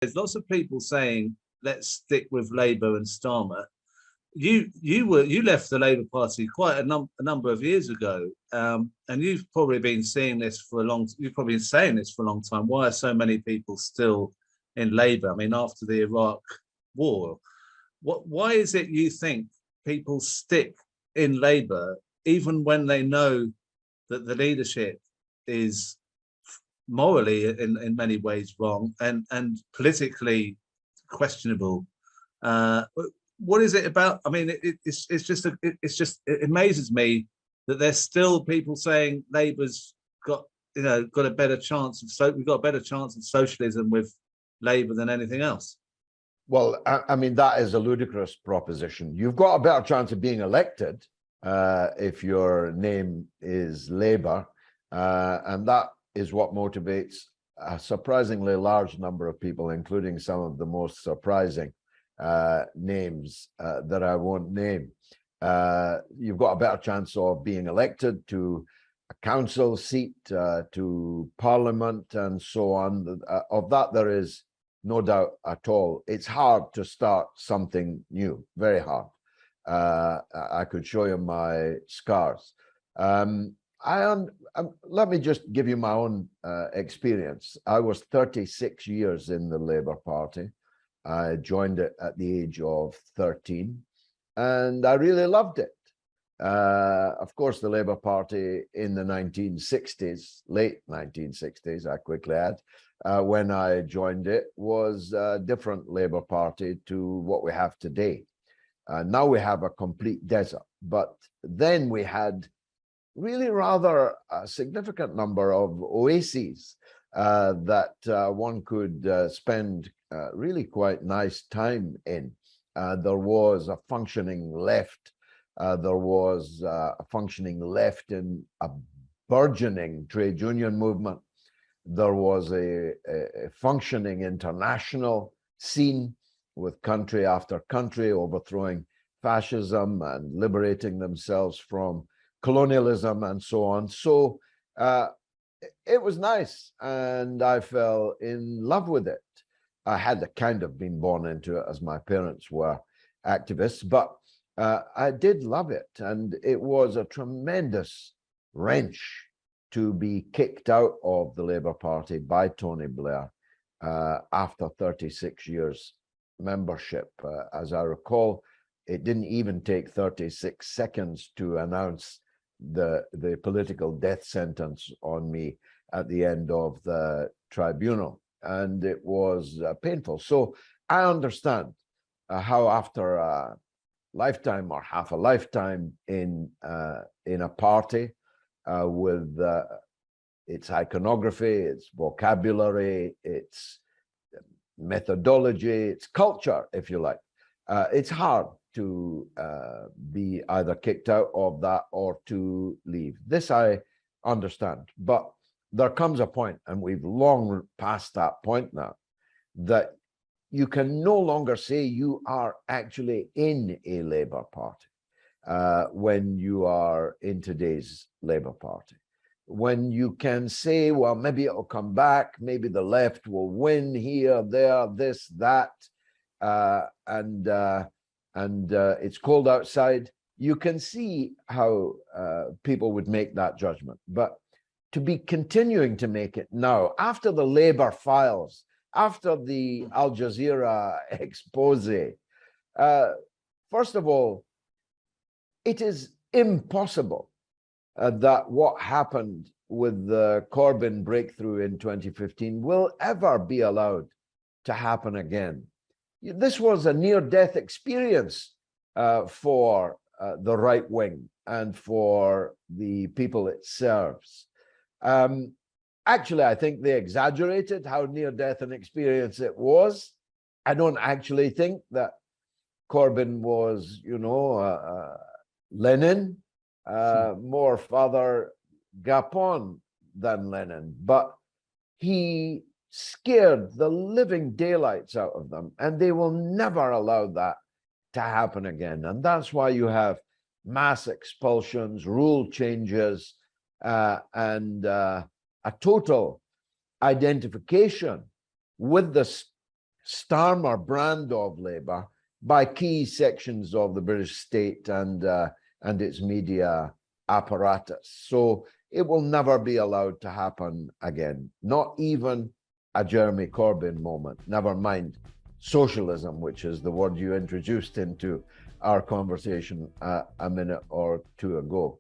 There's lots of people saying, let's stick with Labour and Starmer. You left the Labour Party quite a number of years ago, and you've probably been seeing this for a long. You've probably been saying this for a long time. Why are so many people still in Labour? I mean, after the Iraq War, why is it you think people stick in Labour even when they know that the leadership is morally in many ways wrong and politically questionable? What is it about? I mean, it amazes me that there's still people saying Labour's got a better chance of we've got a better chance of socialism with Labour than anything else. Well, I mean, that is a ludicrous proposition. You've got a better chance of being elected if your name is Labour, and that is what motivates a surprisingly large number of people, including some of the most surprising names that I won't name. You've got a better chance of being elected to a council seat, to parliament, and so on. Of that, there is no doubt at all. It's hard to start something new, very hard. I could show you my scars. Let me just give you my own experience. I was 36 years in the Labour Party. I joined it at the age of 13, and I really loved it. Of course, the Labour Party in the 1960s, late 1960s, I quickly add, when I joined it, was a different Labour Party to what we have today. Now we have a complete desert, but then we had really rather a significant number of oases that one could spend really quite nice time in. There was a functioning left. There was a functioning left in a burgeoning trade union movement. There was a functioning international scene with country after country overthrowing fascism and liberating themselves from colonialism and so on. So it was nice, and I fell in love with it. I had kind of been born into it, as my parents were activists, but I did love it, and it was a tremendous wrench to be kicked out of the Labour Party by Tony Blair after 36 years membership. As I recall, it didn't even take 36 seconds to announce the political death sentence on me at the end of the tribunal, and it was painful. So I understand how after a lifetime or half a lifetime in a party with its iconography, its vocabulary, its methodology, its culture, if you like, it's hard to be either kicked out of that or to leave. This I understand, but there comes a point, and we've long passed that point now, that you can no longer say you are actually in a Labour Party when you are in today's Labour Party. When you can say, well, maybe it'll come back, maybe the left will win here, there, this, that, and it's cold outside, you can see how people would make that judgment. But to be continuing to make it now, after the Labour files, after the Al Jazeera expose, first of all, it is impossible that what happened with the Corbyn breakthrough in 2015 will ever be allowed to happen again. This was a near-death experience for the right wing and for the people it serves. Actually, I think they exaggerated how near-death an experience it was. I don't actually think that Corbyn was, Lenin, more Father Gapon than Lenin, but he scared the living daylights out of them, and they will never allow that to happen again. And that's why you have mass expulsions, rule changes, and a total identification with the Starmer brand of Labour by key sections of the British state and its media apparatus. So it will never be allowed to happen again, not even a Jeremy Corbyn moment, never mind socialism, which is the word you introduced into our conversation a minute or two ago.